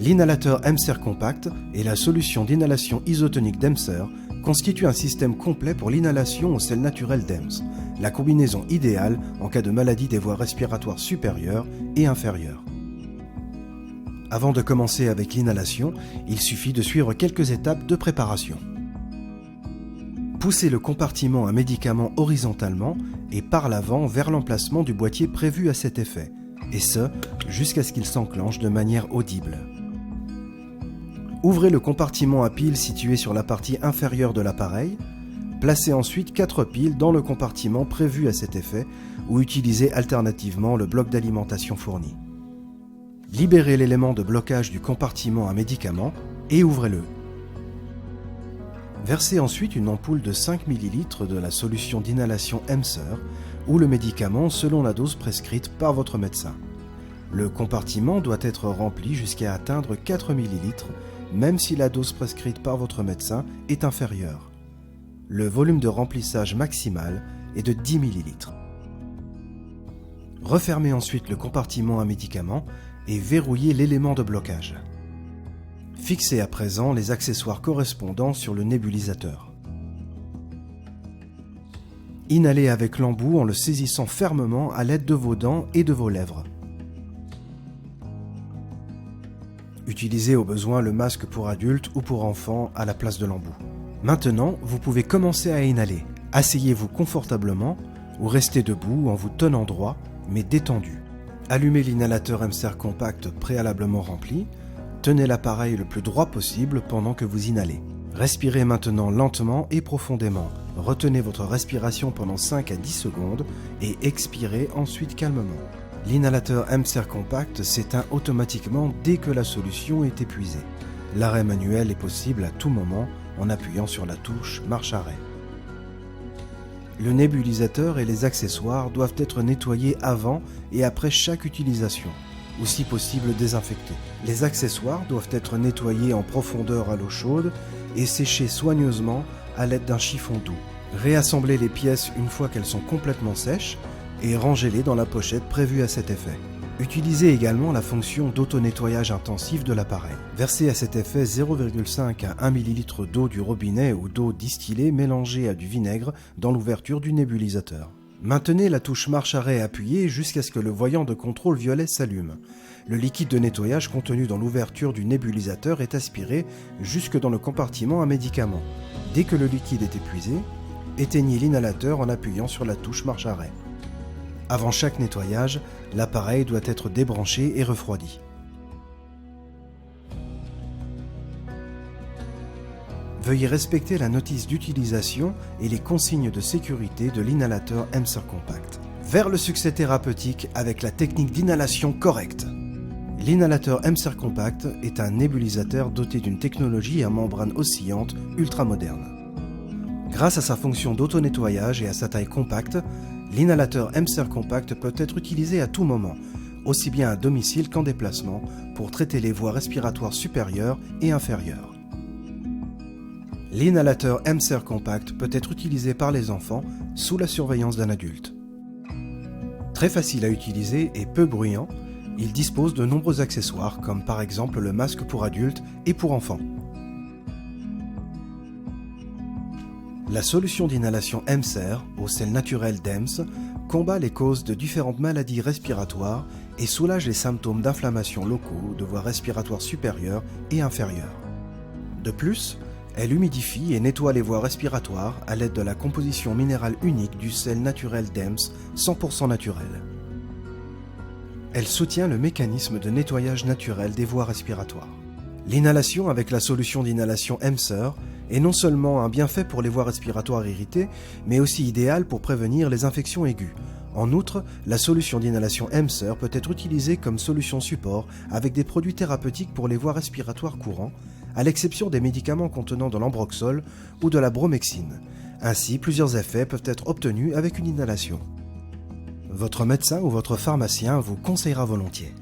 L'inhalateur Emser Compact et la solution d'inhalation isotonique d'Emser constituent un système complet pour l'inhalation au sel naturel d'EMS, la combinaison idéale en cas de maladie des voies respiratoires supérieures et inférieures. Avant de commencer avec l'inhalation, il suffit de suivre quelques étapes de préparation. Poussez le compartiment à médicament horizontalement et par l'avant vers l'emplacement du boîtier prévu à cet effet, et ce, jusqu'à ce qu'il s'enclenche de manière audible. Ouvrez le compartiment à piles situé sur la partie inférieure de l'appareil, placez ensuite 4 piles dans le compartiment prévu à cet effet ou utilisez alternativement le bloc d'alimentation fourni. Libérez l'élément de blocage du compartiment à médicament et ouvrez-le. Versez ensuite une ampoule de 5 ml de la solution d'inhalation Emser ou le médicament selon la dose prescrite par votre médecin. Le compartiment doit être rempli jusqu'à atteindre 4 ml, même si la dose prescrite par votre médecin est inférieure. Le volume de remplissage maximal est de 10 ml. Refermez ensuite le compartiment à médicament et verrouillez l'élément de blocage. Fixez à présent les accessoires correspondants sur le nébulisateur. Inhalez avec l'embout en le saisissant fermement à l'aide de vos dents et de vos lèvres. Utilisez au besoin le masque pour adultes ou pour enfants à la place de l'embout. Maintenant, vous pouvez commencer à inhaler. Asseyez-vous confortablement ou restez debout en vous tenant droit, mais détendu. Allumez l'inhalateur Emser Compact préalablement rempli. Tenez l'appareil le plus droit possible pendant que vous inhalez. Respirez maintenant lentement et profondément. Retenez votre respiration pendant 5 à 10 secondes et expirez ensuite calmement. L'inhalateur Emser Compact s'éteint automatiquement dès que la solution est épuisée. L'arrêt manuel est possible à tout moment en appuyant sur la touche marche-arrêt. Le nébulisateur et les accessoires doivent être nettoyés avant et après chaque utilisation, ou si possible désinfectés. Les accessoires doivent être nettoyés en profondeur à l'eau chaude et séchés soigneusement à l'aide d'un chiffon doux. Réassemblez les pièces une fois qu'elles sont complètement sèches et rangez-les dans la pochette prévue à cet effet. Utilisez également la fonction d'auto-nettoyage intensif de l'appareil. Versez à cet effet 0,5 à 1 ml d'eau du robinet ou d'eau distillée mélangée à du vinaigre dans l'ouverture du nébulisateur. Maintenez la touche marche-arrêt appuyée jusqu'à ce que le voyant de contrôle violet s'allume. Le liquide de nettoyage contenu dans l'ouverture du nébulisateur est aspiré jusque dans le compartiment à médicaments. Dès que le liquide est épuisé, éteignez l'inhalateur en appuyant sur la touche marche-arrêt. Avant chaque nettoyage, l'appareil doit être débranché et refroidi. Veuillez respecter la notice d'utilisation et les consignes de sécurité de l'inhalateur Emser Compact. Vers le succès thérapeutique avec la technique d'inhalation correcte. L'inhalateur Emser Compact est un nébulisateur doté d'une technologie à membrane oscillante ultramoderne. Grâce à sa fonction d'auto-nettoyage et à sa taille compacte, l'inhalateur Emser Compact peut être utilisé à tout moment, aussi bien à domicile qu'en déplacement, pour traiter les voies respiratoires supérieures et inférieures. L'inhalateur Emser Compact peut être utilisé par les enfants sous la surveillance d'un adulte. Très facile à utiliser et peu bruyant, il dispose de nombreux accessoires comme par exemple le masque pour adultes et pour enfants. La solution d'inhalation Emser au sel naturel d'EMS combat les causes de différentes maladies respiratoires et soulage les symptômes d'inflammation locaux de voies respiratoires supérieures et inférieures. De plus, elle humidifie et nettoie les voies respiratoires à l'aide de la composition minérale unique du sel naturel d'EMS 100% naturel. Elle soutient le mécanisme de nettoyage naturel des voies respiratoires. L'inhalation avec la solution d'inhalation Emser est non seulement un bienfait pour les voies respiratoires irritées, mais aussi idéal pour prévenir les infections aiguës. En outre, la solution d'inhalation Emser peut être utilisée comme solution support avec des produits thérapeutiques pour les voies respiratoires courants, à l'exception des médicaments contenant de l'ambroxol ou de la bromhexine. Ainsi, plusieurs effets peuvent être obtenus avec une inhalation. Votre médecin ou votre pharmacien vous conseillera volontiers.